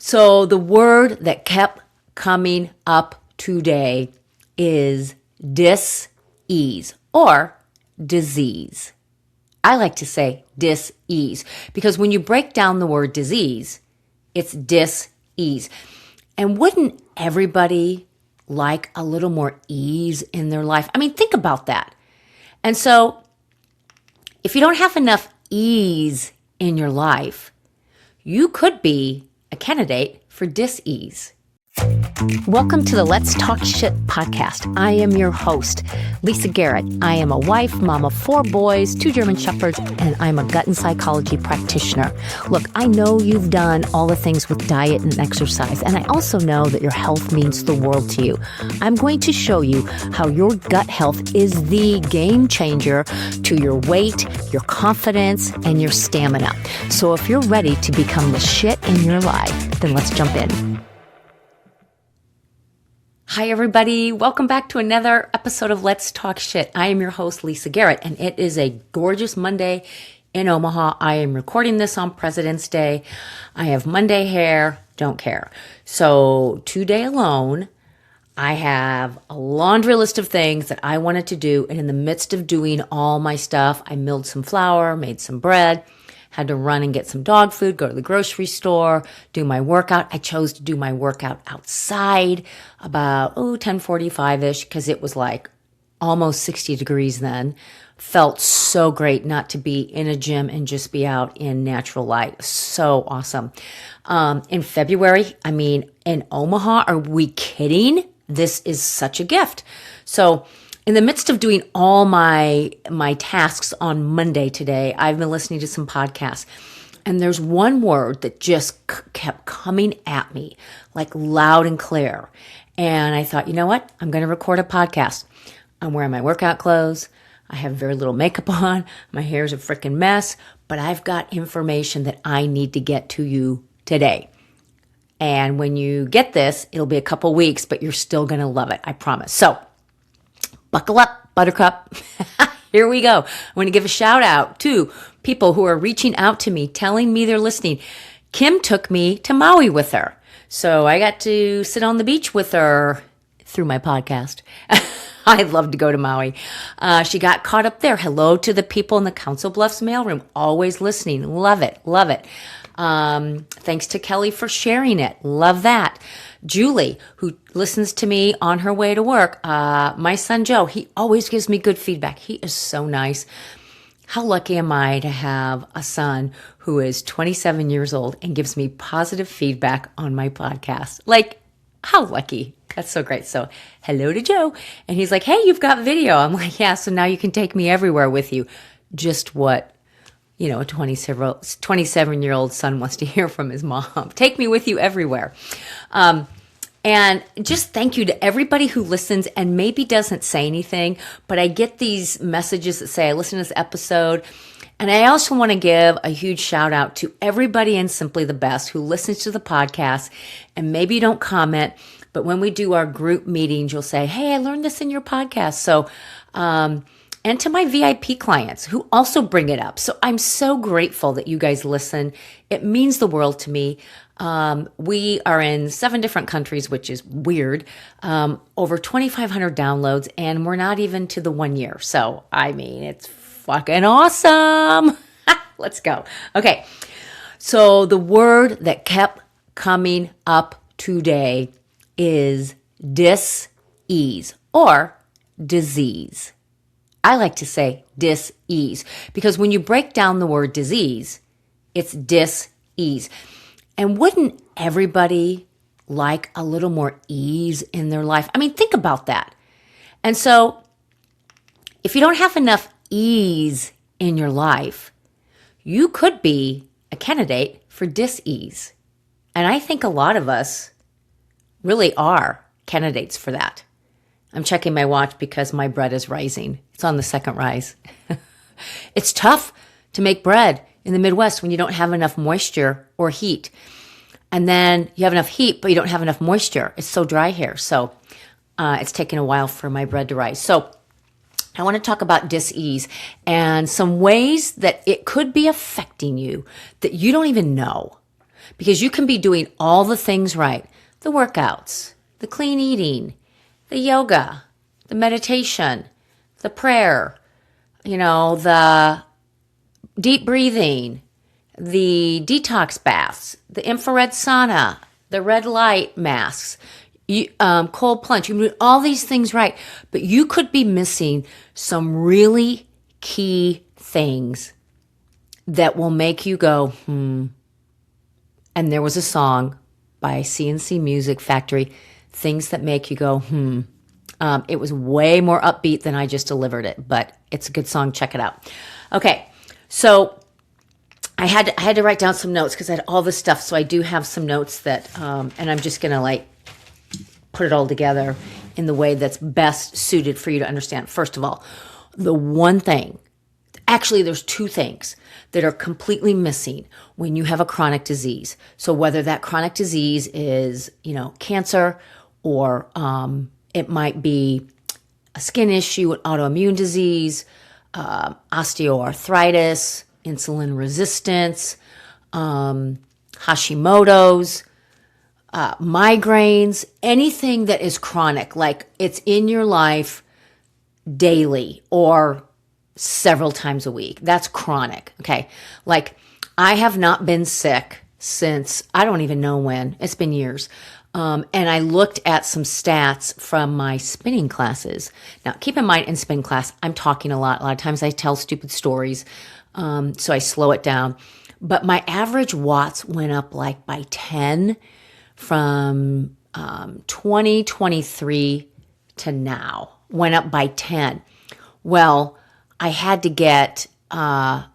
So the word that kept coming up today is dis-ease or disease. I like to say dis-ease because when you break down the word disease, it's dis-ease. And wouldn't everybody like a little more ease in their life? I mean, think about that. And so if you don't have enough ease in your life, you could be a candidate for dis-ease. Welcome to the Let's Talk Shit podcast. I am your host, Lisa Garrett. I am a wife, mom of 4 boys, 2 German Shepherds, and I'm a gut and psychology practitioner. Look, I know you've done all the things with diet and exercise, and I also know that your health means the world to you. I'm going to show you how your gut health is the game changer to your weight, your confidence, and your stamina. So if you're ready to become the shit in your life, then let's jump in. Hi, everybody. Welcome back to another episode of Let's Talk Shit. I am your host, Lisa Garrett, and it is a gorgeous Monday in Omaha. I am recording this on President's Day. I have Monday hair, don't care. So today alone, I have a laundry list of things that I wanted to do, and in the midst of doing all my stuff, I milled some flour, made some bread, had to run and get some dog food, go to the grocery store, do my workout. I chose to do my workout outside about 10:45-ish because it was like almost 60 degrees then. Felt so great not to be in a gym and just be out in natural light. So awesome. In February, in Omaha, are we kidding? This is such a gift. So in the midst of doing all my tasks on Monday today, I've been listening to some podcasts, and there's one word that just kept coming at me like loud and clear. And I thought, you know what? I'm going to record a podcast. I'm wearing my workout clothes. I have very little makeup on. My hair is a freaking mess, but I've got information that I need to get to you today. And when you get this, it'll be a couple weeks, but you're still going to love it. I promise. So buckle up, Buttercup. Here we go. I want to give a shout out to people who are reaching out to me, telling me they're listening. Kim took me to Maui with her. So I got to sit on the beach with her through my podcast. I'd love to go to Maui. She got caught up there. Hello to the people in the Council Bluffs mailroom. Always listening. Love it. Love it. Thanks to Kelly for sharing it. Love that. Julie, who listens to me on her way to work. My son Joe, he always gives me good feedback. He is so nice. How lucky am I to have a son who is 27 years old and gives me positive feedback on my podcast? Like, how lucky. That's so great. So hello to Joe. And he's like, hey, you've got video. I'm like, yeah, so now you can take me everywhere with you. Just what, a 27-year-old son wants to hear from his mom. Take me with you everywhere. And just thank you to everybody who listens and maybe doesn't say anything, but I get these messages that say, I listened to this episode. And I also want to give a huge shout out to everybody in Simply the Best who listens to the podcast and maybe you don't comment, but when we do our group meetings, you'll say, hey, I learned this in your podcast. So, and to my VIP clients who also bring it up. So I'm so grateful that you guys listen. It means the world to me. We are in 7 different countries, which is weird. Over 2,500 downloads, and we're not even to the 1 year. So, it's fucking awesome. Let's go. Okay. So the word that kept coming up today is dis-ease or disease. I like to say dis-ease because when you break down the word disease, it's dis-ease. And wouldn't everybody like a little more ease in their life? Think about that. And so if you don't have enough ease in your life, you could be a candidate for dis-ease. And I think a lot of us really are candidates for that. I'm checking my watch because my bread is rising. It's on the second rise. It's tough to make bread in the Midwest when you don't have enough moisture or heat. And then you have enough heat, but you don't have enough moisture. It's so dry here. So it's taken a while for my bread to rise. So I want to talk about dis-ease and some ways that it could be affecting you that you don't even know. because you can be doing all the things right, the workouts, the clean eating, the yoga, the meditation, the prayer, the deep breathing, the detox baths, the infrared sauna, the red light masks, cold plunge. You can do all these things right, but you could be missing some really key things that will make you go, And there was a song by CNC Music Factory, Things That Make You Go, It was way more upbeat than I just delivered it, but it's a good song. Check it out. Okay, so I had to write down some notes because I had all this stuff. So I do have some notes that, and I'm just gonna put it all together in the way that's best suited for you to understand. First of all, the one thing, actually, there's two things that are completely missing when you have a chronic disease. So whether that chronic disease is, cancer, or it might be a skin issue, an autoimmune disease, osteoarthritis, insulin resistance, Hashimoto's, migraines, anything that is chronic, like it's in your life daily or several times a week. That's chronic, okay? Like I have not been sick since, I don't even know when. It's been years. And I looked at some stats from my spinning classes. Now, keep in mind, in spin class, I'm talking a lot. A lot of times I tell stupid stories, so I slow it down. But my average watts went up by 10 from 2023 to now. Went up by 10. Well, I had to get the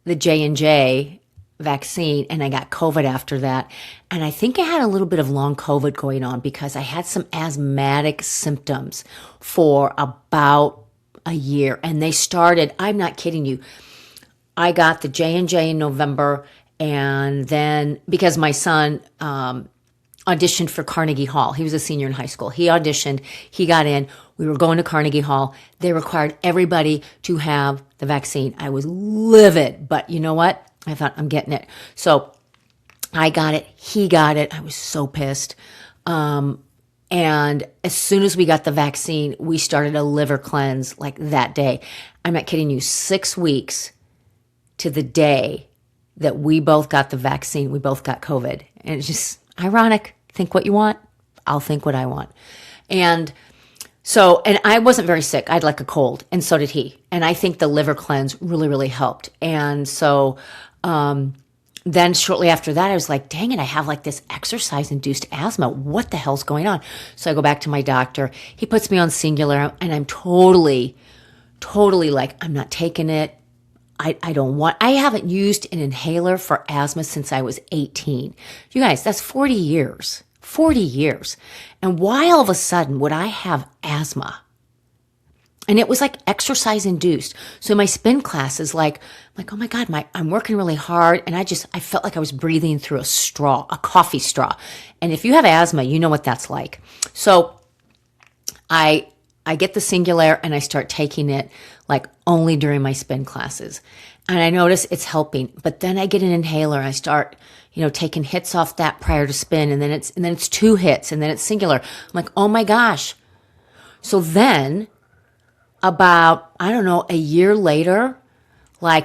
J&J vaccine, and I got COVID after that. And I think I had a little bit of long COVID going on because I had some asthmatic symptoms for about a year. And they started, I'm not kidding you, I got the J&J in November, and then because my son auditioned for Carnegie Hall. He was a senior in high school. He auditioned, he got in, we were going to Carnegie Hall. They required everybody to have the vaccine. I was livid, but you know what? I thought, I'm getting it. So I got it. He got it. I was so pissed. And as soon as we got the vaccine, we started a liver cleanse that day. I'm not kidding you. 6 weeks to the day that we both got the vaccine, we both got COVID. And it's just ironic. Think what you want. I'll think what I want. And so, and I wasn't very sick. I had a cold, and so did he. And I think the liver cleanse really, really helped. And so, then shortly after that, I was like, dang it, I have this exercise-induced asthma. What the hell's going on? So I go back to my doctor. He puts me on Singular, and I'm totally I'm not taking it. I haven't used an inhaler for asthma since I was 18. You guys, that's 40 years. 40 years. And why all of a sudden would I have asthma? And it was exercise induced. So my spin class is oh my God, I'm working really hard. And I felt like I was breathing through a coffee straw. And if you have asthma, you know what that's like. So I get the Singular and I start taking it only during my spin classes. And I notice it's helping. But then I get an inhaler. I start, taking hits off that prior to spin. And then it's 2 hits, and then it's Singular. I'm like, oh my gosh. So then about, I don't know, a year later, I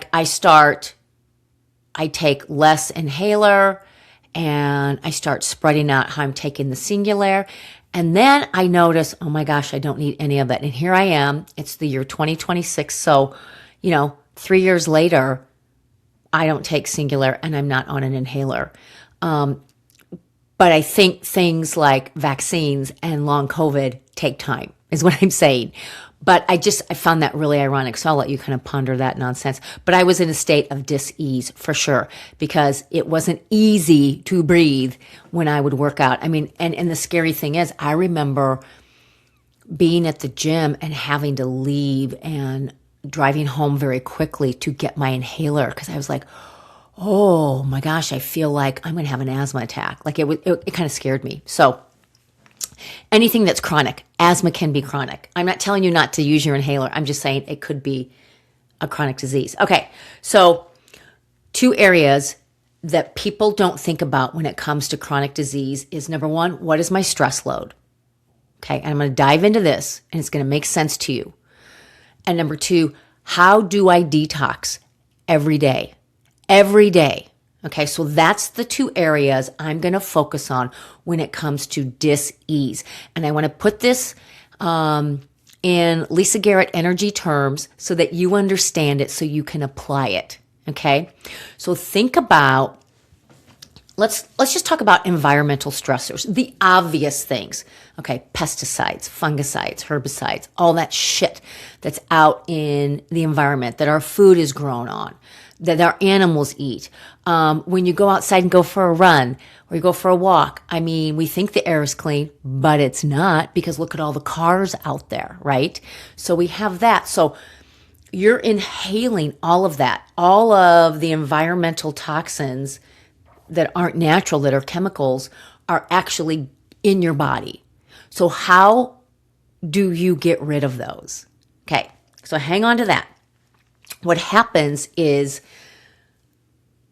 take less inhaler and I start spreading out how I'm taking the Singular. And then I notice, oh my gosh, I don't need any of that. And here I am. It's the year 2026. So, 3 years later, I don't take Singular and I'm not on an inhaler. But I think things like vaccines and long COVID take time, is what I'm saying. But I found that really ironic. So I'll let you kind of ponder that nonsense. But I was in a state of dis-ease for sure, because it wasn't easy to breathe when I would work out. I mean, and the scary thing is, I remember being at the gym and having to leave and driving home very quickly to get my inhaler, because I was like, oh my gosh, I feel like I'm going to have an asthma attack. It kind of scared me. So anything that's chronic, asthma can be chronic. I'm not telling you not to use your inhaler. I'm just saying it could be a chronic disease. Okay, so 2 areas that people don't think about when it comes to chronic disease is number one, what is my stress load? Okay, and I'm going to dive into this and it's going to make sense to you. And number two, how do I detox every day? Every day. Okay, so that's the two areas I'm going to focus on when it comes to dis-ease. And I want to put this in Lisa Garrett energy terms so that you understand it so you can apply it. Okay, so think about, let's just talk about environmental stressors, the obvious things. Okay, pesticides, fungicides, herbicides, all that shit that's out in the environment that our food is grown on, that our animals eat. When you go outside and go for a run or you go for a walk, I mean, we think the air is clean, but it's not, because look at all the cars out there, right? So we have that. So you're inhaling all of that, all of the environmental toxins that aren't natural, that are chemicals, are actually in your body. So how do you get rid of those? Okay, so hang on to that. What happens is,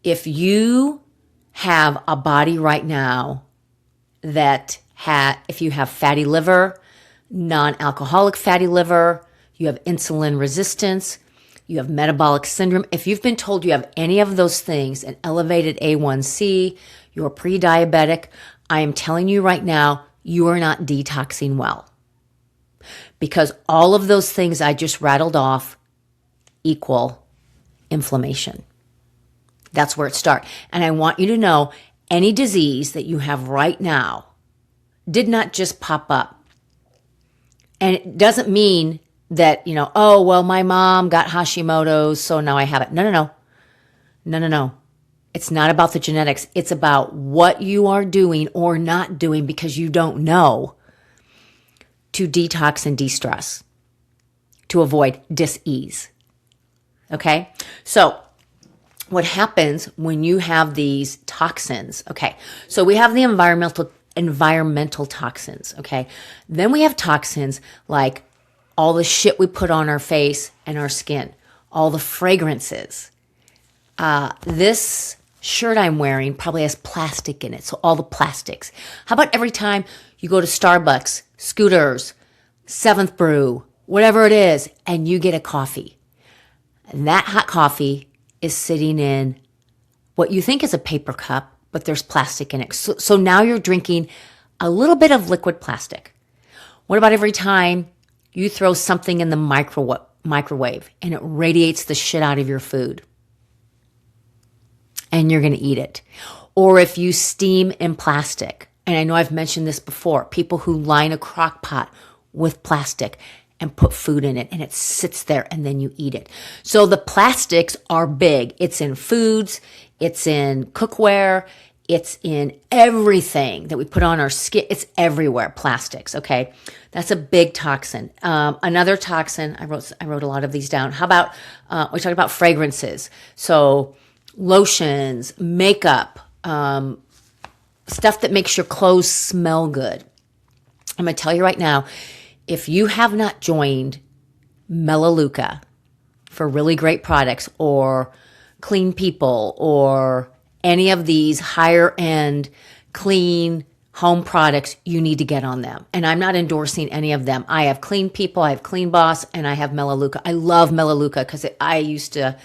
if you have a body right now that if you have fatty liver, non-alcoholic fatty liver, you have insulin resistance, you have metabolic syndrome, if you've been told you have any of those things, an elevated A1C, you're pre-diabetic, I am telling you right now, you are not detoxing well. Because all of those things I just rattled off equal inflammation. That's where it starts. And I want you to know, any disease that you have right now did not just pop up. And it doesn't mean that, oh, well, my mom got Hashimoto's, so now I have it. No. It's not about the genetics. It's about what you are doing or not doing, because you don't know, to detox and de-stress, to avoid dis-ease. Okay? So what happens when you have these toxins? Okay, so we have the environmental toxins. Okay, then we have toxins like all the shit we put on our face and our skin, all the fragrances. This shirt I'm wearing probably has plastic in it, so all the plastics. How about every time you go to Starbucks, Scooters, Seventh Brew, whatever it is, and you get a coffee, and that hot coffee is sitting in what you think is a paper cup, but there's plastic in it. So now you're drinking a little bit of liquid plastic. What about every time you throw something in the microwave and it radiates the shit out of your food and you're going to eat it? Or if you steam in plastic, and I know I've mentioned this before, people who line a crock pot with plastic and put food in it and it sits there and then you eat it. So the plastics are big. It's in foods, it's in cookware, it's in everything that we put on our skin. It's everywhere, plastics, okay? That's a big toxin. Another toxin, I wrote a lot of these down. How about, we talked about fragrances. So lotions, makeup, stuff that makes your clothes smell good. I'm going to tell you right now, if you have not joined Melaleuca for really great products, or Clean People, or any of these higher end clean home products, you need to get on them. And I'm not endorsing any of them. I have Clean People, I have Clean Boss, and I have Melaleuca. I love Melaleuca because I used to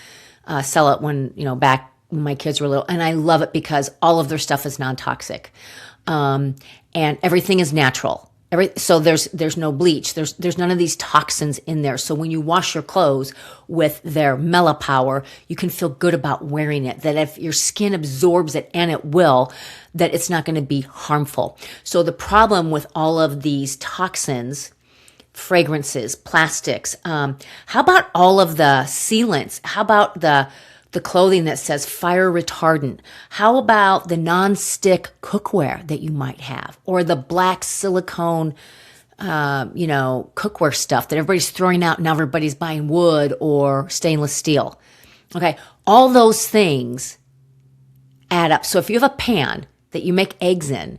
sell it when, back when my kids were little. And I love it because all of their stuff is non-toxic. And everything is natural. So there's no bleach. There's none of these toxins in there. So when you wash your clothes with their Melapower, you can feel good about wearing it. That if your skin absorbs it, and it will, that it's not going to be harmful. So the problem with all of these toxins, fragrances, plastics, how about all of the sealants? How about the clothing that says fire retardant? How about the non-stick cookware that you might have, or the black silicone, cookware stuff that everybody's throwing out, and now everybody's buying wood or stainless steel? Okay, all those things add up. So if you have a pan that you make eggs in,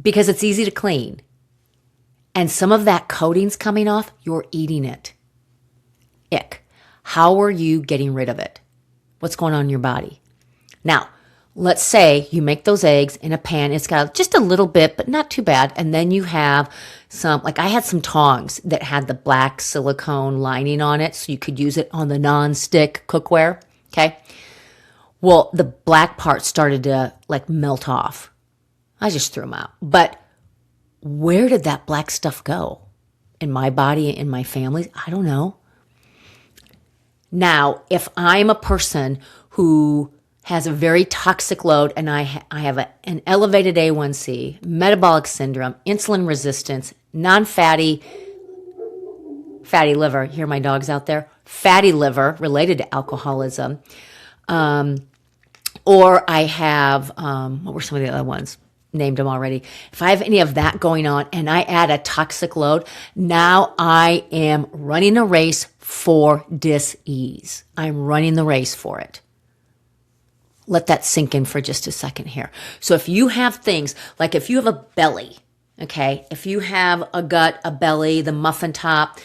because it's easy to clean, and some of that coating's coming off, you're eating it. Ick. How are you getting rid of it? What's going on in your body? Now, let's say you make those eggs in a pan. It's got just a little bit, but not too bad. And then you have some, like I had some tongs that had the black silicone lining on it, so you could use it on the non-stick cookware. Okay. Well, the black part started to like melt off. I just threw them out. But where did that black stuff go? In my body, in my family? I don't know. Now, if I'm a person who has a very toxic load and I have an elevated A1C, metabolic syndrome, insulin resistance, non-fatty, fatty liver, hear my dogs out there, fatty liver related to alcoholism, or I have, what were some of the other ones? Named them already. If I have any of that going on and I add a toxic load, now I am running a race for dis-ease. I'm running the race for it. Let that sink in for just a second here. So if you have things, like if you have a belly, okay, if you have a gut, a belly, the muffin top,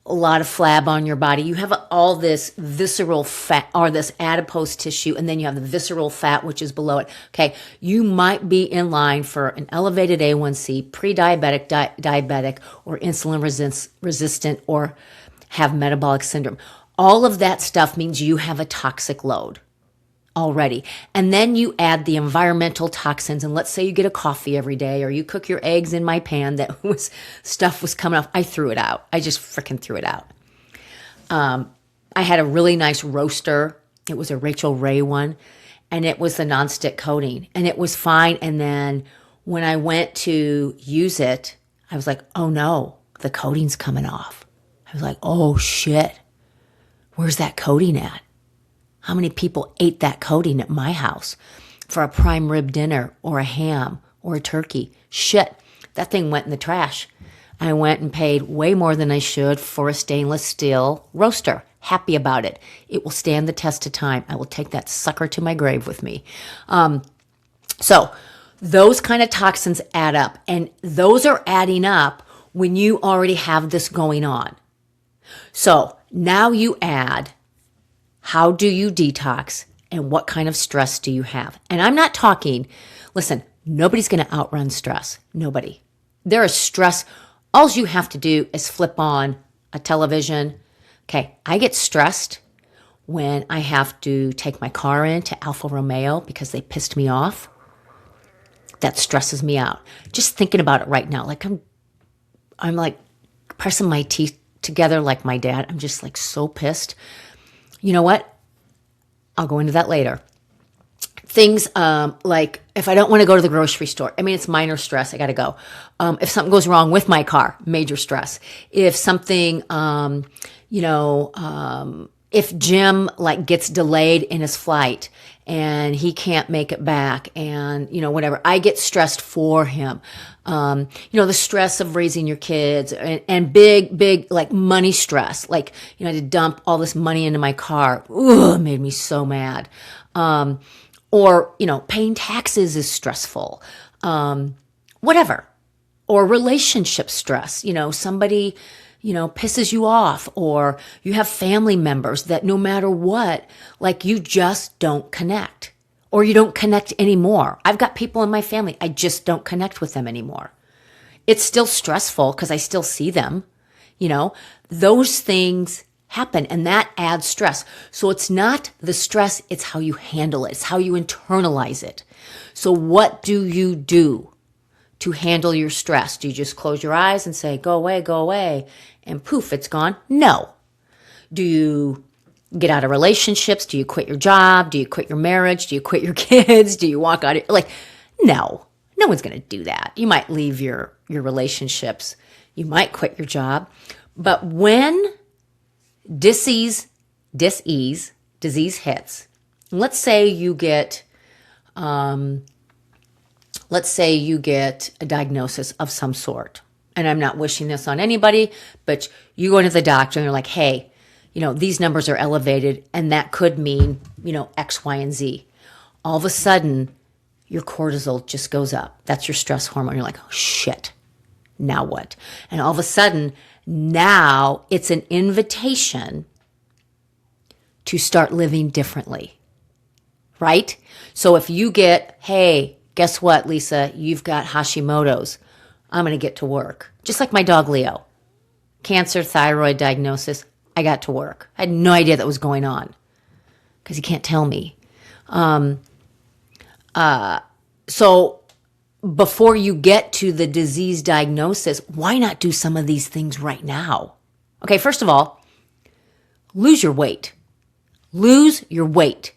a lot of flab on your body, you have all this visceral fat or this adipose tissue, and then you have the visceral fat, which is below it. Okay, you might be in line for an elevated A1C, pre-diabetic, diabetic, or insulin resistant, or have metabolic syndrome. All of that stuff means you have a toxic load already. And then you add the environmental toxins, and let's say you get a coffee every day, or you cook your eggs in my pan that stuff was coming off. I threw it out. I just freaking threw it out. I had a really nice roaster. It was a Rachel Ray one, and it was the nonstick coating, and it was fine. And then when I went to use it, I was like, oh no, the coating's coming off. I was like, oh shit, where's that coating at? How many people ate that coating at my house for a prime rib dinner or a ham or a turkey? Shit, that thing went in the trash. I went and paid way more than I should for a stainless steel roaster. Happy about it. It will stand the test of time. I will take that sucker to my grave with me. So those kind of toxins add up, and those are adding up when you already have this going on. So now you add, how do you detox and what kind of stress do you have? And I'm not talking, listen, nobody's going to outrun stress. Nobody. There is stress. All you have to do is flip on a television. Okay, I get stressed when I have to take my car in to Alfa Romeo because they pissed me off. That stresses me out. Just thinking about it right now, like I'm like pressing my teeth together like my dad. I'm just like so pissed. You know what? I'll go into that later. Things like if I don't want to go to the grocery store, I mean, it's minor stress. I got to go. If something goes wrong with my car, major stress. If something, if Jim like gets delayed in his flight and he can't make it back and, whatever, I get stressed for him. The stress of raising your kids and big, like money stress. Like, I had to dump all this money into my car. Ooh, it made me so mad. Or, paying taxes is stressful. Whatever. Or relationship stress. Somebody, pisses you off, or you have family members that no matter what, like you just don't connect, or you don't connect anymore. I've got people in my family, I just don't connect with them anymore. It's still stressful because I still see them, those things happen, and that adds stress. So it's not the stress, it's how you handle it. It's how you internalize it. So what do you do to handle your stress? Do you just close your eyes and say, go away, and poof, it's gone? No. Do you get out of relationships? Do you quit your job? Do you quit your marriage? Do you quit your kids? Do you walk out? No one's going to do that. You might leave your relationships. You might quit your job. But when disease hits, let's say you get a diagnosis of some sort. And I'm not wishing this on anybody, but you go into the doctor and they're like, hey, these numbers are elevated, and that could mean, X, Y, and Z. All of a sudden, your cortisol just goes up. That's your stress hormone. You're like, oh, shit. Now what? And all of a sudden, now it's an invitation to start living differently. right? So if you get, hey, guess what, Lisa, you've got Hashimoto's, I'm going to get to work. Just like my dog Leo. Cancer, thyroid diagnosis, I got to work. I had no idea that was going on because he can't tell me. So before you get to the disease diagnosis, why not do some of these things right now? Okay, first of all, lose your weight. Lose your weight.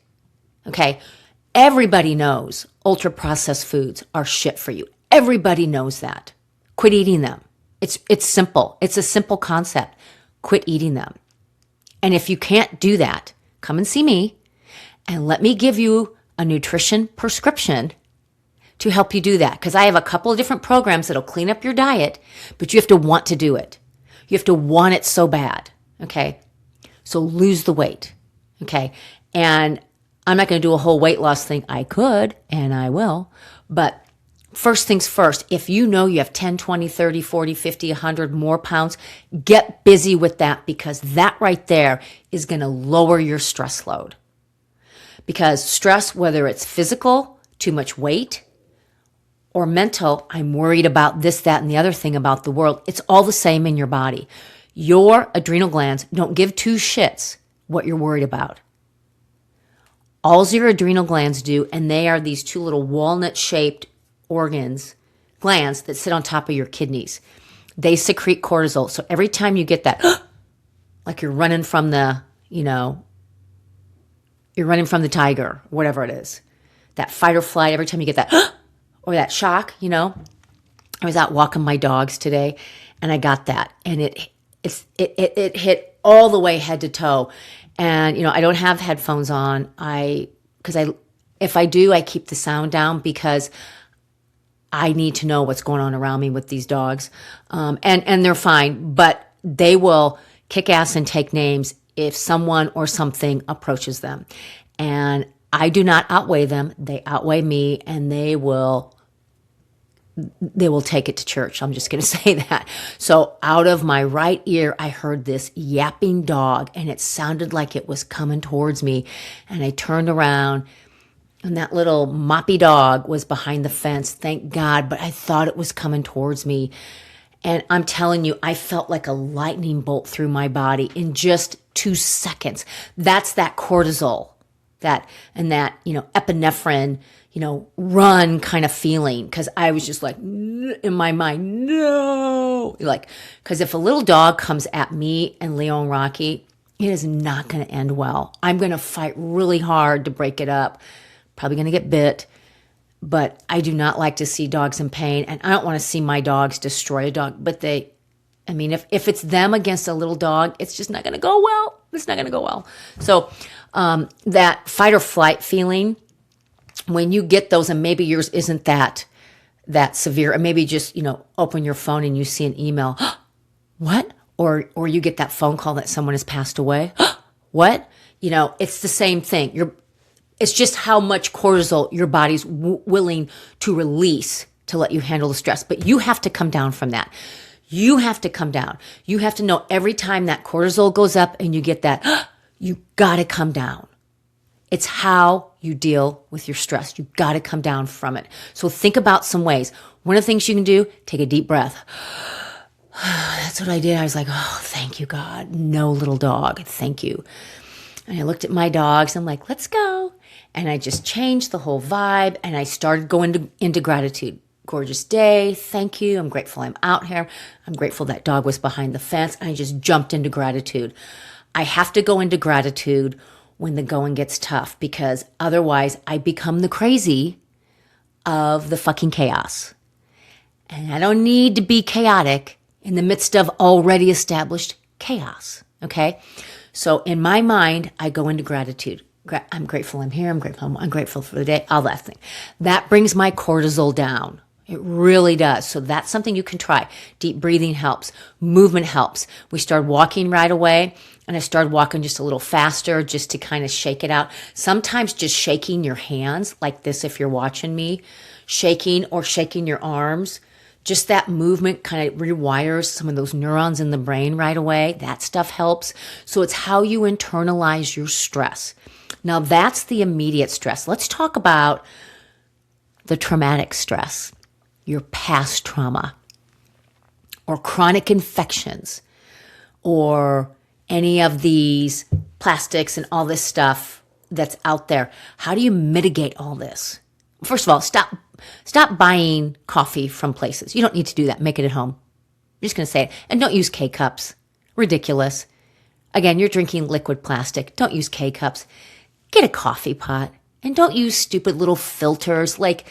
Okay, everybody knows ultra-processed foods are shit for you. Everybody knows that. Quit eating them. It's simple. It's a simple concept. Quit eating them. And if you can't do that, come and see me and let me give you a nutrition prescription to help you do that. Because I have a couple of different programs that'll clean up your diet, but you have to want to do it. You have to want it so bad. Okay, so lose the weight. Okay, and I'm not going to do a whole weight loss thing. I could, and I will, but first things first, if you know you have 10, 20, 30, 40, 50, 100 more pounds, get busy with that because that right there is going to lower your stress load. Because stress, whether it's physical, too much weight, or mental, I'm worried about this, that, and the other thing about the world, it's all the same in your body. Your adrenal glands don't give two shits what you're worried about. All your adrenal glands do, and they are these two little walnut-shaped glands that sit on top of your kidneys. They secrete cortisol. So every time you get that, like you're running from the, you're running from the tiger, whatever it is, that fight or flight, every time you get that, or that shock, I was out walking my dogs today and I got that and it hit all the way head to toe. And, I don't have headphones on. If I do, I keep the sound down because I need to know what's going on around me with these dogs. And they're fine, but they will kick ass and take names if someone or something approaches them. And I do not outweigh them. They outweigh me and they will take it to church. I'm just going to say that. So out of my right ear, I heard this yapping dog and it sounded like it was coming towards me. And I turned around and that little moppy dog was behind the fence, thank God, but I thought it was coming towards me. And I'm telling you, I felt like a lightning bolt through my body in just 2 seconds. That's that cortisol, that epinephrine, run kind of feeling. Cause I was just like, in my mind, no. Cause if a little dog comes at me and Leo and Rocky, it is not going to end well. I'm going to fight really hard to break it up. Probably going to get bit, but I do not like to see dogs in pain, and I don't want to see my dogs destroy a dog, but if it's them against a little dog, it's just not going to go well. It's not going to go well. So that fight or flight feeling, when you get those, and maybe yours isn't that severe, and maybe just, open your phone and you see an email, what? Or you get that phone call that someone has passed away. What? It's the same thing. It's just how much cortisol your body's willing to release to let you handle the stress. But you have to come down from that. You have to come down. You have to know every time that cortisol goes up and you get that, you got to come down. It's how you deal with your stress. You got to come down from it. So think about some ways. One of the things you can do, take a deep breath. That's what I did. I was like, oh, thank you, God. No, little dog. Thank you. And I looked at my dogs. I'm like, let's go. And I just changed the whole vibe and I started going into gratitude. Gorgeous day. Thank you. I'm grateful I'm out here. I'm grateful that dog was behind the fence. And I just jumped into gratitude. I have to go into gratitude when the going gets tough because otherwise I become the crazy of the fucking chaos. And I don't need to be chaotic in the midst of already established chaos. Okay. So in my mind, I go into gratitude. I'm grateful I'm here. I'm grateful for the day, all that thing. That brings my cortisol down. It really does. So that's something you can try. Deep breathing helps. Movement helps. We started walking right away and I started walking just a little faster just to kind of shake it out. Sometimes just shaking your hands like this if you're watching me, shaking your arms. Just that movement kind of rewires some of those neurons in the brain right away. That stuff helps. So it's how you internalize your stress. Now that's the immediate stress. Let's talk about the traumatic stress, your past trauma, or chronic infections, or any of these plastics and all this stuff that's out there. How do you mitigate all this? First of all, stop buying coffee from places. You don't need to do that. Make it at home. I'm just going to say it. And don't use K-cups. Ridiculous. Again, you're drinking liquid plastic. Don't use K-cups. Get a coffee pot. And don't use stupid little filters. Like,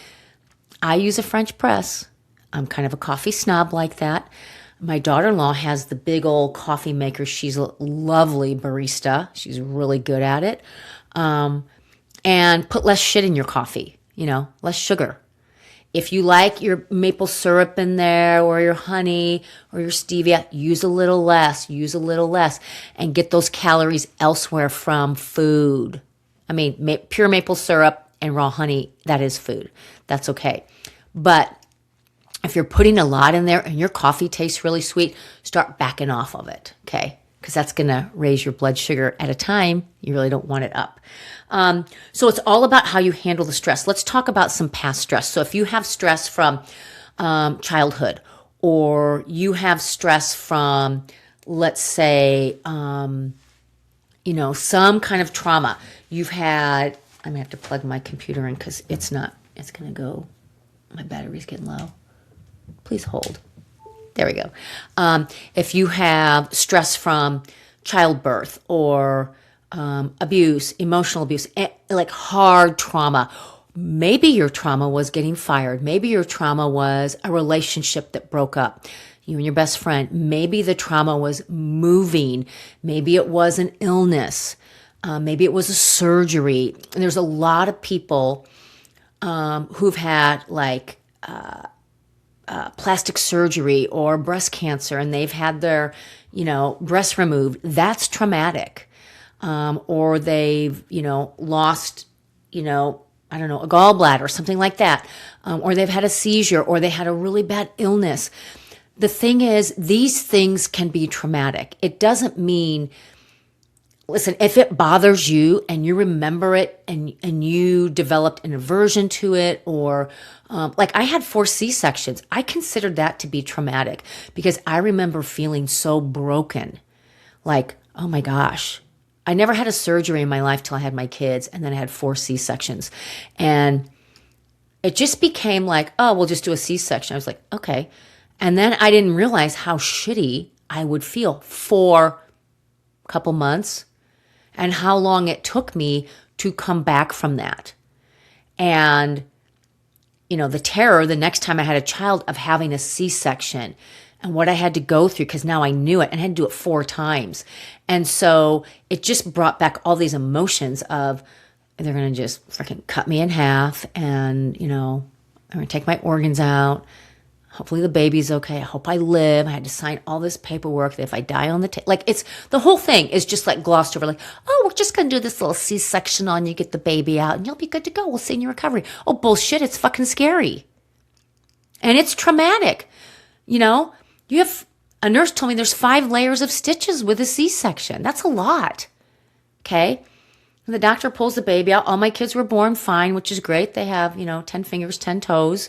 I use a French press. I'm kind of a coffee snob like that. My daughter-in-law has the big old coffee maker. She's a lovely barista. She's really good at it. And put less shit in your coffee, less sugar. If you like your maple syrup in there or your honey or your stevia, use a little less, and get those calories elsewhere from food. I mean, pure maple syrup and raw honey, that is food. That's okay. But if you're putting a lot in there and your coffee tastes really sweet, start backing off of it, okay? Because that's going to raise your blood sugar at a time you really don't want it up. So it's all about how you handle the stress. Let's talk about some past stress. So if you have stress from childhood, or you have stress from, let's say, some kind of trauma. You've had, I'm going to have to plug my computer in because it's going to go, my battery's getting low. Please hold. There we go. If you have stress from childbirth or abuse, emotional abuse, like hard trauma, maybe your trauma was getting fired. Maybe your trauma was a relationship that broke up, you and your best friend. Maybe the trauma was moving. Maybe it was an illness. Maybe it was a surgery. And there's a lot of people who've had plastic surgery or breast cancer, and they've had their, breast removed. That's traumatic. Or they've, lost, a gallbladder or something like that. Or they've had a seizure, or they had a really bad illness. The thing is, these things can be traumatic. It doesn't mean, listen, if it bothers you and you remember it and you developed an aversion to it, or like I had 4 C-sections, I considered that to be traumatic because I remember feeling so broken. Like, oh my gosh, I never had a surgery in my life till I had my kids, and then I had 4 C-sections. And it just became like, oh, we'll just do a C-section. I was like, okay. And then I didn't realize how shitty I would feel for a couple months, and how long it took me to come back from that. And, the terror the next time I had a child of having a C-section and what I had to go through, because now I knew it and I had to do it 4 times. And so it just brought back all these emotions of, they're going to just freaking cut me in half, and, I'm going to take my organs out. Hopefully the baby's okay. I hope I live. I had to sign all this paperwork that if I die on the it's the whole thing is just like glossed over. Like, oh, we're just going to do this little C-section on you, get the baby out, and you'll be good to go. We'll see you in your recovery. Oh, bullshit. It's fucking scary. And it's traumatic. A nurse told me there's 5 layers of stitches with a C-section. That's a lot. Okay. And the doctor pulls the baby out. All my kids were born fine, which is great. They have, 10 fingers, 10 toes.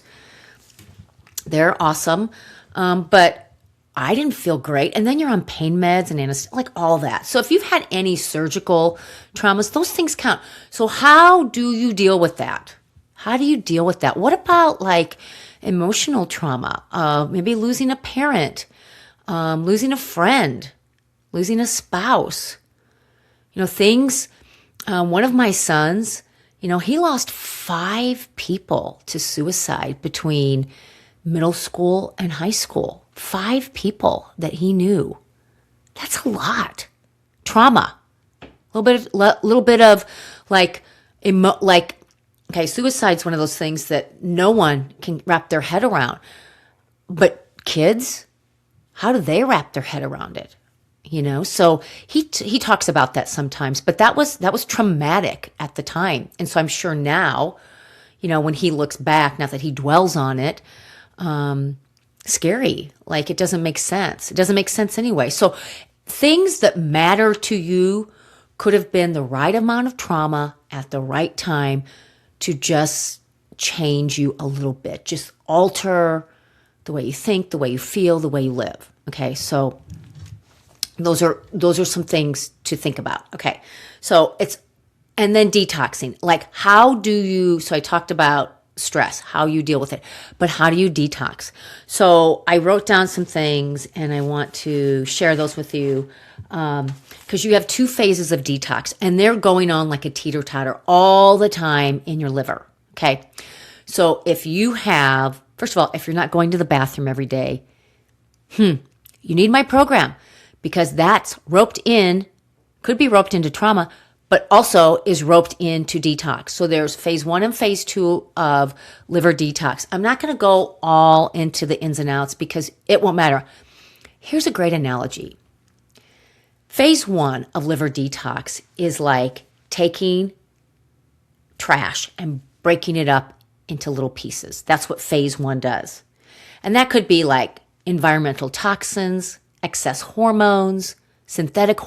They're awesome. But I didn't feel great. And then you're on pain meds and anesthesia, like all that. So if you've had any surgical traumas, those things count. So how do you deal with that? How do you deal with that? What about like emotional trauma? Maybe losing a parent, losing a friend, losing a spouse. Things, one of my sons, he lost 5 people to suicide between middle school and high school. 5 people that he knew. That's a lot. Trauma. A little bit of okay, suicide's one of those things that no one can wrap their head around. But kids, how do they wrap their head around it? So he talks about that sometimes, but that was traumatic at the time. And so I'm sure now, when he looks back, not that he dwells on it, scary. Like, it doesn't make sense. It doesn't make sense anyway. So things that matter to you could have been the right amount of trauma at the right time to just change you a little bit, just alter the way you think, the way you feel, the way you live. Okay, so those are some things to think about. Okay, so and then detoxing. Like, so I talked about stress, how you deal with it, but how do you detox? So I wrote down some things and I want to share those with you because you have 2 phases of detox and they're going on like a teeter-totter all the time in your liver. Okay, so if you have, first of all, if you're not going to the bathroom every day, you need my program because that's could be roped into trauma, but also is roped into detox. So there's phase 1 and phase 2 of liver detox. I'm not going to go all into the ins and outs because it won't matter. Here's a great analogy. Phase 1 of liver detox is like taking trash and breaking it up into little pieces. That's what phase 1 does. And that could be like environmental toxins, excess hormones, synthetic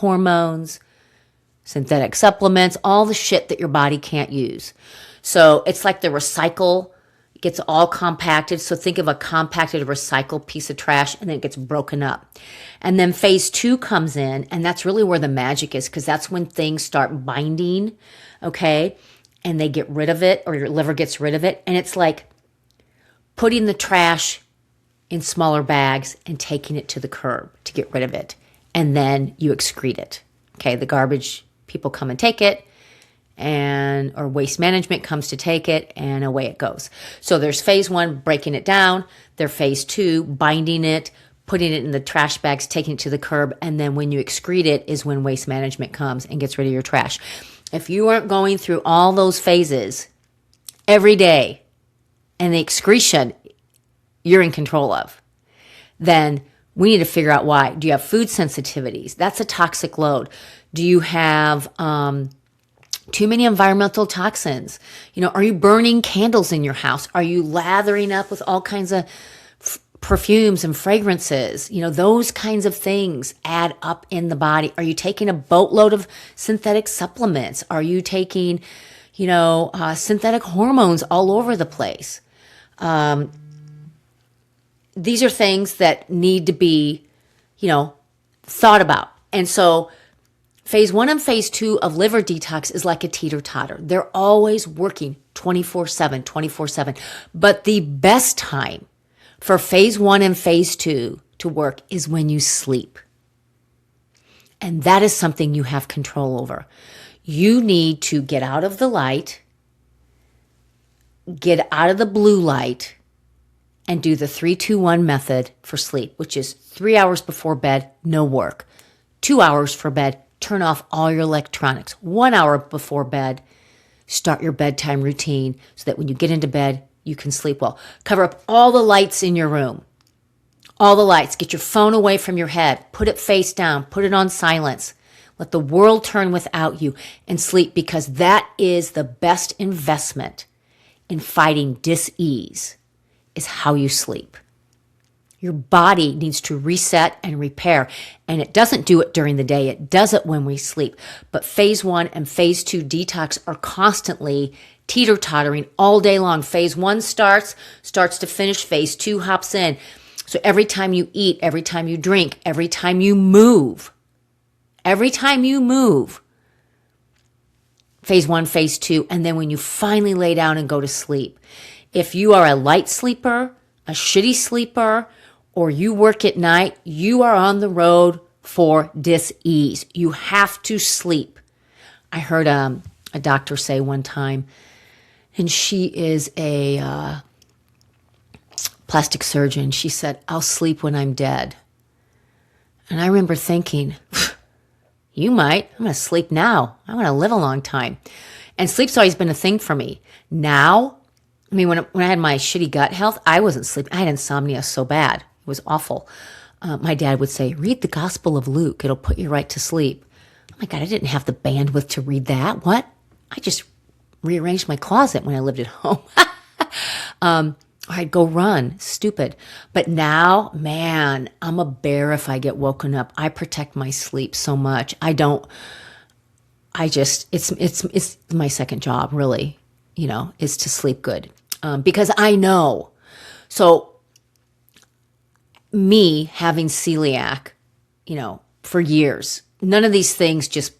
supplements, all the shit that your body can't use. So it's like the recycle gets all compacted. So think of a compacted recycled piece of trash and then it gets broken up. And then phase 2 comes in and that's really where the magic is because that's when things start binding, okay? And they get rid of it or your liver gets rid of it. And it's like putting the trash in smaller bags and taking it to the curb to get rid of it. And then you excrete it. Okay, the garbage people come and take it or waste management comes to take it and away it goes. So there's phase 1, breaking it down. There's phase 2, binding it, putting it in the trash bags, taking it to the curb. And then when you excrete it is when waste management comes and gets rid of your trash. If you aren't going through all those phases every day and the excretion you're in control of, then we need to figure out why. Do you have food sensitivities? That's a toxic load. Do you have too many environmental toxins? Are you burning candles in your house? Are you lathering up with all kinds of perfumes and fragrances? Those kinds of things add up in the body. Are you taking a boatload of synthetic supplements? Are you taking, synthetic hormones all over the place? These are things that need to be, thought about. And so phase 1 and phase 2 of liver detox is like a teeter-totter. They're always working 24/7. But the best time for phase 1 and phase 2 to work is when you sleep. And that is something you have control over. You need to get out of the light, get out of the blue light, and do the 3-2-1 method for sleep, which is 3 hours before bed, no work. 2 hours for bed, turn off all your electronics. 1 hour before bed, start your bedtime routine so that when you get into bed, you can sleep well. Cover up all the lights in your room. All the lights. Get your phone away from your head. Put it face down. Put it on silence. Let the world turn without you and sleep because that is the best investment in fighting dis-ease. Is how you sleep. Your body needs to reset and repair, and it doesn't do it during the day. It does it when we sleep. But phase 1 and phase 2 detox are constantly teeter-tottering all day long. Phase 1 starts to finish. Phase 2 hops in. So every time you eat, every time you drink, every time you move, phase 1, phase 2, and then when you finally lay down and go to sleep. If you are a light sleeper, a shitty sleeper, or you work at night, you are on the road for dis-ease. You have to sleep. I heard a doctor say one time, and she is a plastic surgeon. She said, "I'll sleep when I'm dead." And I remember thinking, you might. I'm going to sleep now. I want to live a long time. And sleep's always been a thing for me. Now, when I had my shitty gut health, I wasn't sleeping. I had insomnia so bad. It was awful. My dad would say, read the Gospel of Luke. It'll put you right to sleep. Oh my God, I didn't have the bandwidth to read that. What? I just rearranged my closet when I lived at home. Or I'd go run. Stupid. But now, man, I'm a bear if I get woken up. I protect my sleep so much. I don't it's my second job really, is to sleep good. Because I know, so me having celiac, for years, none of these things just,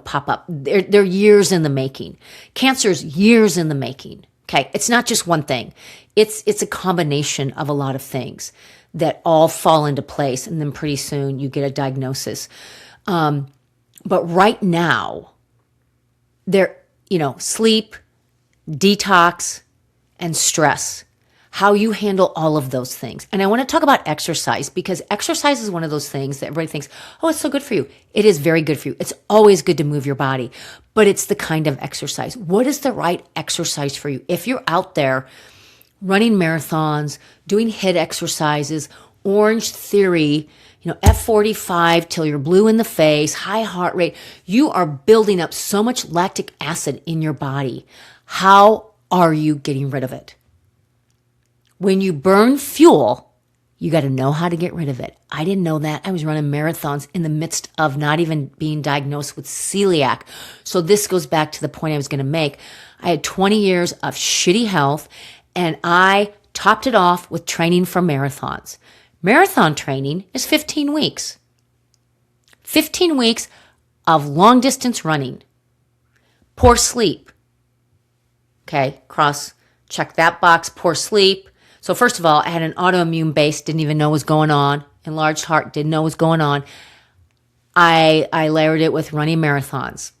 pop up. They're years in the making. Cancer's years in the making. Okay. It's not just one thing. It's a combination of a lot of things that all fall into place. And then pretty soon you get a diagnosis. But right now sleep, detox, and stress, how you handle all of those things. And I want to talk about exercise because exercise is one of those things that everybody thinks, oh, it's so good for you. It is very good for you. It's always good to move your body, but it's the kind of exercise. What is the right exercise for you? If you're out there running marathons, doing HIIT exercises, Orange Theory, F45 till you're blue in the face, high heart rate, you are building up so much lactic acid in your body. How are you getting rid of it? When you burn fuel, you got to know how to get rid of it. I didn't know that. I was running marathons in the midst of not even being diagnosed with celiac. So this goes back to the point I was going to make. I had 20 years of shitty health, and I topped it off with training for marathons. Marathon training is 15 weeks. 15 weeks of long distance running. Poor sleep. Okay, check that box, poor sleep. So first of all, I had an autoimmune base, didn't even know what was going on. Enlarged heart, didn't know what was going on. I layered it with running marathons.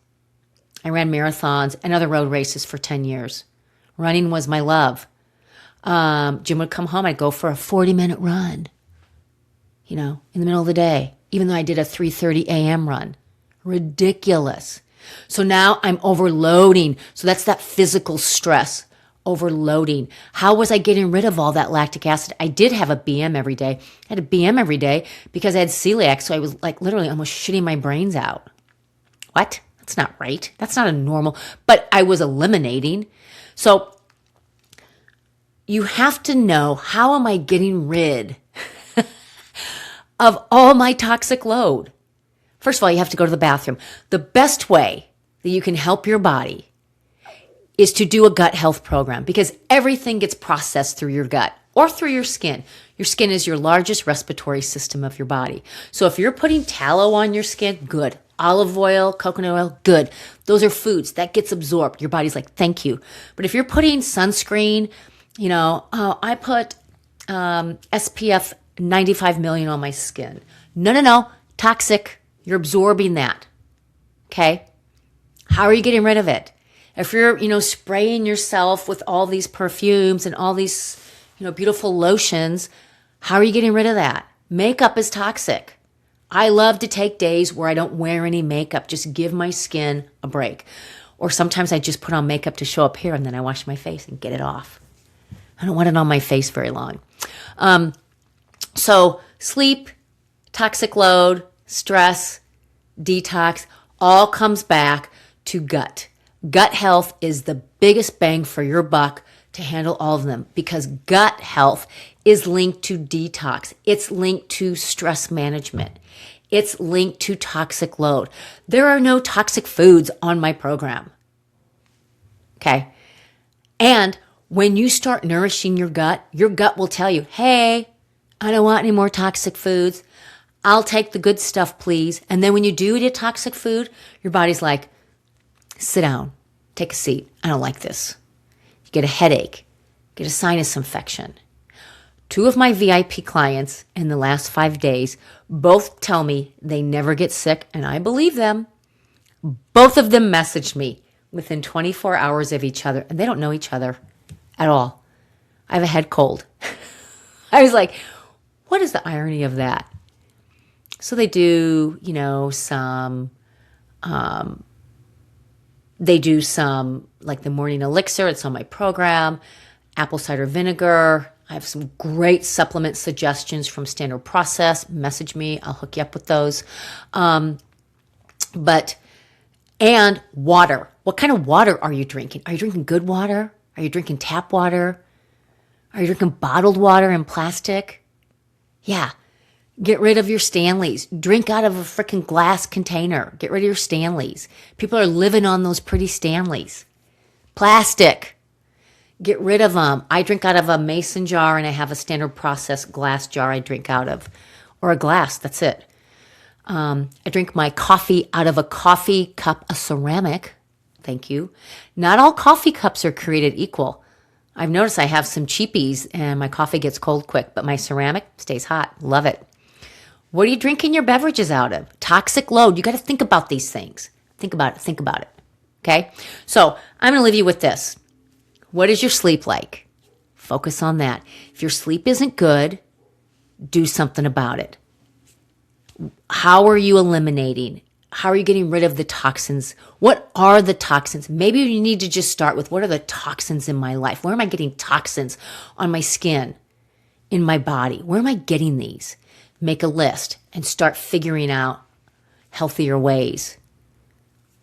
I ran marathons and other road races for 10 years. Running was my love. Jim would come home, I'd go for a 40-minute run, in the middle of the day, even though I did a 3:30 a.m. run. Ridiculous. So now I'm overloading. So that's that physical stress. Overloading. How was I getting rid of all that lactic acid? I did have a BM every day. I had a BM every day because I had celiac. So I was like literally almost shitting my brains out. What? That's not right. That's not a normal, but I was eliminating. So you have to know, how am I getting rid of all my toxic load? First of all, you have to go to the bathroom. The best way that you can help your body is to do a gut health program because everything gets processed through your gut or through your skin. Your skin is your largest respiratory system of your body. So if you're putting tallow on your skin, good. Olive oil, coconut oil, good. Those are foods that gets absorbed. Your body's like, thank you. But if you're putting sunscreen, I put SPF 95 million on my skin. No. Toxic. You're absorbing that. Okay? How are you getting rid of it? If you're, spraying yourself with all these perfumes and all these, beautiful lotions, how are you getting rid of that? Makeup is toxic. I love to take days where I don't wear any makeup, just give my skin a break. Or sometimes I just put on makeup to show up here and then I wash my face and get it off. I don't want it on my face very long. So sleep, toxic load, stress, detox, all comes back to gut. Gut health is the biggest bang for your buck to handle all of them because gut health is linked to detox. It's linked to stress management. It's linked to toxic load. There are no toxic foods on my program. Okay. And when you start nourishing your gut will tell you, hey, I don't want any more toxic foods. I'll take the good stuff, please. And then when you do eat a toxic food, your body's like, sit down, take a seat. I don't like this. You get a headache, get a sinus infection. 2 of my VIP clients in the last 5 days both tell me they never get sick, and I believe them. Both of them messaged me within 24 hours of each other, and they don't know each other at all. I have a head cold. I was like, what is the irony of that? So they do, some like the morning elixir. It's on my program. Apple cider vinegar. I have some great supplement suggestions from Standard Process. Message me. I'll hook you up with those. And water. What kind of water are you drinking? Are you drinking good water? Are you drinking tap water? Are you drinking bottled water in plastic? Yeah. Get rid of your Stanleys. Drink out of a freaking glass container. Get rid of your Stanleys. People are living on those pretty Stanleys. Plastic. Get rid of them. I drink out of a mason jar and I have a standard process glass jar I drink out of. Or a glass, that's it. I drink my coffee out of a coffee cup, a ceramic. Thank you. Not all coffee cups are created equal. I've noticed I have some cheapies and my coffee gets cold quick, but my ceramic stays hot. Love it. What are you drinking your beverages out of? Toxic load. You got to think about these things. Think about it. Think about it. Okay? So I'm going to leave you with this. What is your sleep like? Focus on that. If your sleep isn't good, do something about it. How are you eliminating? How are you getting rid of the toxins? What are the toxins? Maybe you need to just start with, what are the toxins in my life? Where am I getting toxins on my skin, in my body? Where am I getting these? Make a list and start figuring out healthier ways.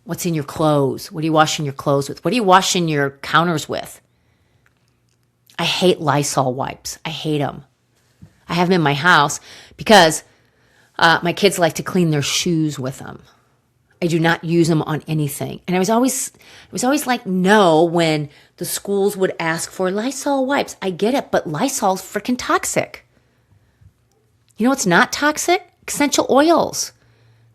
What's in your clothes? What are you washing your clothes with? What are you washing your counters with? I hate Lysol wipes. I hate them. I have them in my house because my kids like to clean their shoes with them. I do not use them on anything. And I was always like, no, when the schools would ask for Lysol wipes. I get it, but Lysol's freaking toxic. You know what's not toxic? Essential oils.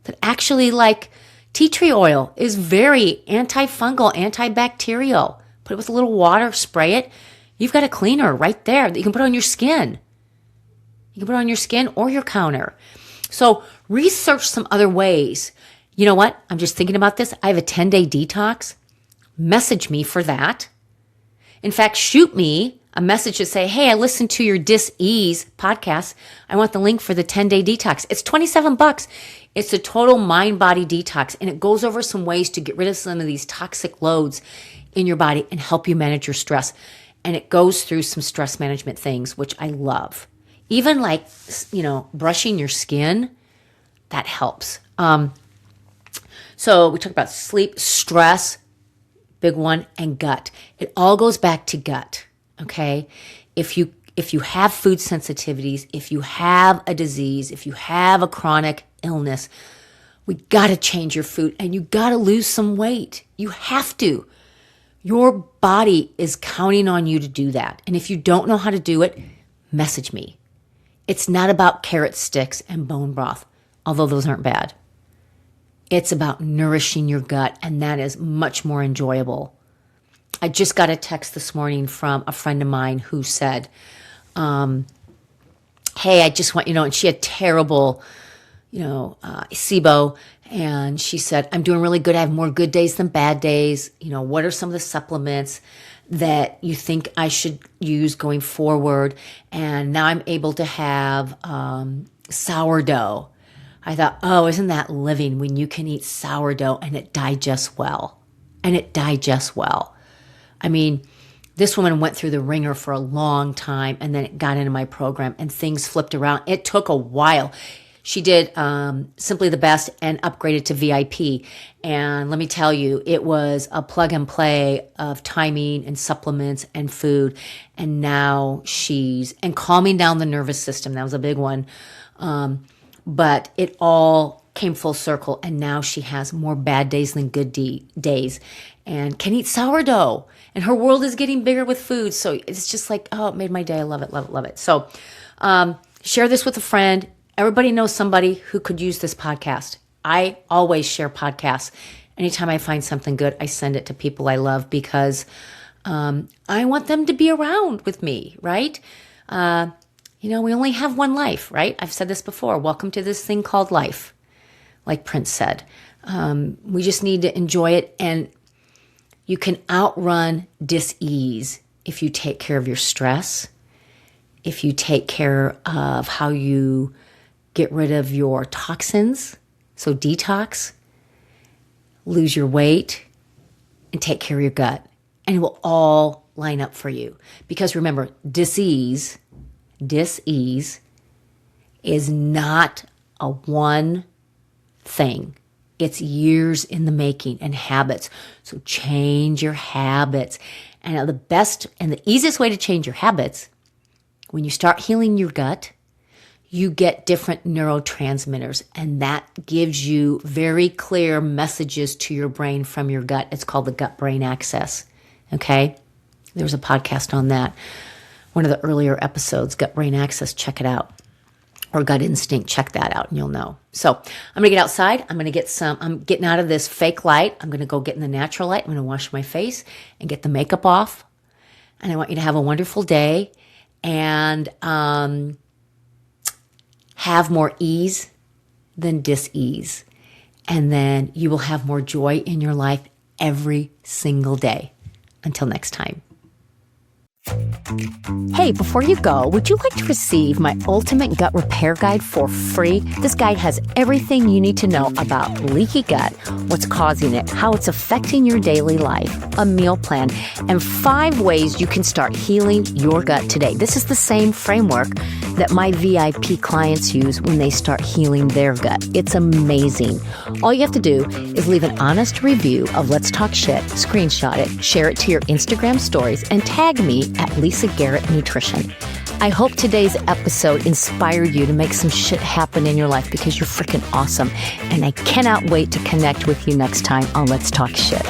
That actually, like tea tree oil, is very antifungal, antibacterial. Put it with a little water, spray it. You've got a cleaner right there that you can put on your skin. You can put it on your skin or your counter. So research some other ways. You know what? I'm just thinking about this. I have a 10-day detox. Message me for that. In fact, shoot me a message to say, hey, I listened to your Dis-Ease podcast. I want the link for the 10-day detox. It's $27. It's a total mind-body detox, and it goes over some ways to get rid of some of these toxic loads in your body and help you manage your stress. And it goes through some stress management things, which I love. Even like, brushing your skin, that helps. So we talked about sleep, stress, big one, and gut. It all goes back to gut. Okay, if you have food sensitivities, if you have a disease, if you have a chronic illness, we got to change your food and you got to lose some weight. You have to. Your body is counting on you to do that. And if you don't know how to do it, message me. It's not about carrot sticks and bone broth, although those aren't bad. It's about nourishing your gut, and that is much more enjoyable. I just got a text this morning from a friend of mine who said, hey, I just want you to know, and she had terrible, SIBO, and she said, I'm doing really good. I have more good days than bad days. What are some of the supplements that you think I should use going forward? And now I'm able to have sourdough. I thought, oh, isn't that living when you can eat sourdough and it digests well? I mean, this woman went through the ringer for a long time and then it got into my program and things flipped around. It took a while. She did Simply the Best and upgraded to VIP. And let me tell you, it was a plug and play of timing and supplements and food. And now and calming down the nervous system. That was a big one. But it all came full circle. And now she has more bad days than good days and can eat sourdough. And her world is getting bigger with food. So it's just like, oh, it made my day. I love it, love it, love it. So share this with a friend. Everybody knows somebody who could use this podcast. I always share podcasts. Anytime I find something good, I send it to people I love because I want them to be around with me, right? We only have one life, right? I've said this before. Welcome to this thing called life, like Prince said. We just need to enjoy it. And you can outrun dis-ease if you take care of your stress, if you take care of how you get rid of your toxins, so detox, lose your weight, and take care of your gut. And it will all line up for you. Because remember, dis-ease is not a one thing. It's years in the making and habits. So change your habits. And the best and the easiest way to change your habits, when you start healing your gut, you get different neurotransmitters, and that gives you very clear messages to your brain from your gut. It's called the gut-brain axis, okay? There was a podcast on that. One of the earlier episodes, gut-brain axis, check it out. Or gut instinct, check that out and you'll know. So I'm going to get outside. I'm getting out of this fake light. I'm going to go get in the natural light. I'm going to wash my face and get the makeup off. And I want you to have a wonderful day and have more ease than dis-ease. And then you will have more joy in your life every single day. Until next time. Hey, before you go, would you like to receive my ultimate gut repair guide for free? This guide has everything you need to know about leaky gut, what's causing it, how it's affecting your daily life, a meal plan, and 5 ways you can start healing your gut today. This is the same framework that my VIP clients use when they start healing their gut. It's amazing. All you have to do is leave an honest review of Let's Talk Shit, screenshot it, share it to your Instagram stories, and tag me at Lisa Garrett Nutrition. I hope today's episode inspired you to make some shit happen in your life because you're freaking awesome. And I cannot wait to connect with you next time on Let's Talk Shit.